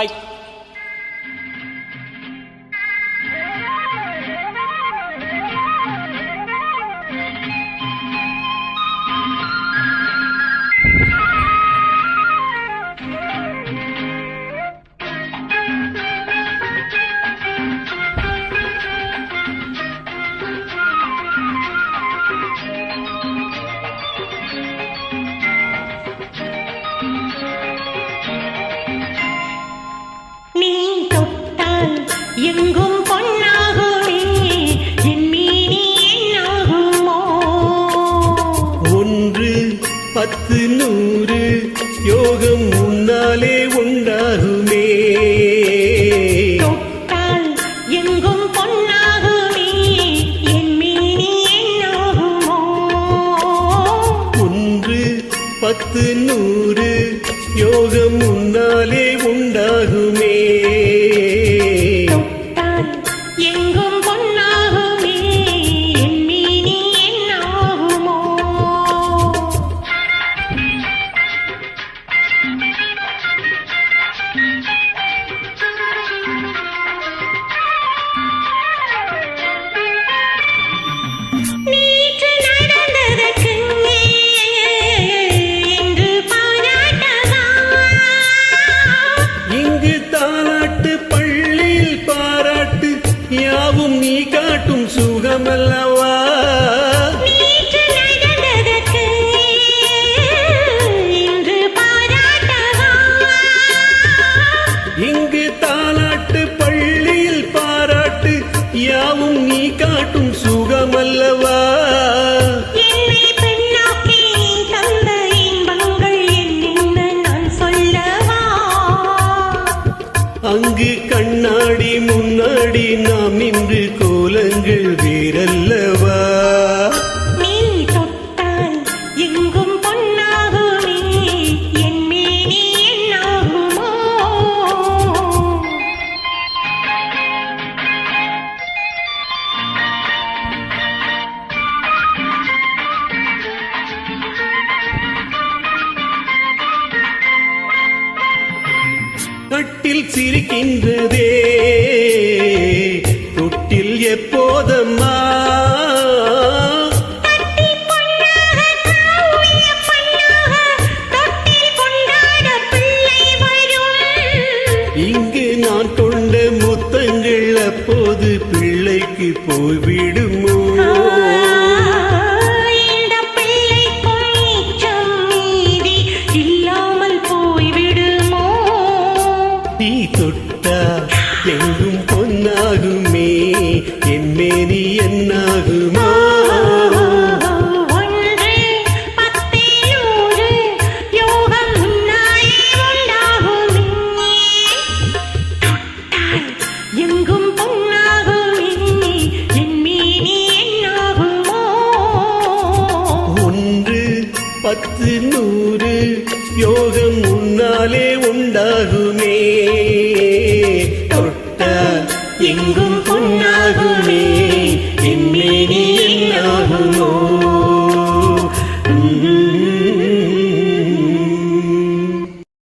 Hi. எங்கும் பொன்னாகுமே என் மீனி என்னாகுமோ? 1 10 100 யோகம் முன்னாலே உண்டாகுமே. தொட்டால் எங்கும் பொன்னாகுமே என் மீனி என்னாகுமோ? 1 10 100 யோகம் முன்னாலே உண்டாகுமே. எங்கும் பொன்னாகுமே என் மீனி என்னாகுமோ? நேற்று நடந்ததற்கு இன்று பாராட்டவா? இங்கு தாலாட்டு பள்ளியில் பாராட்டு யாவும் நீ காட்டும் சுகமல்லவா? நேற்று நடந்ததற்கு இன்று பாராட்டவா? இங்கு தாலாட்டு பள்ளியில் பாராட்டு யாவும் நீ காட்டும் சுகமல்லவா? என்னை பெண்ணாக்கி நீ தந்த இன்பங்கள் என்னென்ன நான் சொல்லவா? அங்கு கண்ணாடி முன்னாடி நாம் நின்று கோலங்கள் வேறல்லவா? நீ தொட்டால் எங்கும் பொன்னாகுமே என் மேனி என்னாகுமோ? கட்டில் சிரிக்கின்றதே தொட்டில் எப்போதம்மா? தட்டி பொன்னாக காவிய பண்ணாக தொட்டில் கொண்டாட பிள்ளை வரும். இங்கு நான் கொண்ட முத்தங்கள் அப்போது பிள்ளைக்கு போய்விடுமோ? இந்த பிள்ளைக்கும் நீச்சம் மீதி இல்லாமல் போய்விடுமோ? நீ தொட்டா எங்கும் பொன்னாகுமே என் மேனி என்னாகுமா? 1 10 100 யோகம் முன்னாலே உண்டாகுமே. தொட்டால் எங்கும் பொன்னாகுமே என் மீனி என்னாகுமோ? 1 10 100 யோகம் முன்னாலே உண்டாகுமே. தொட்டா எங்கும்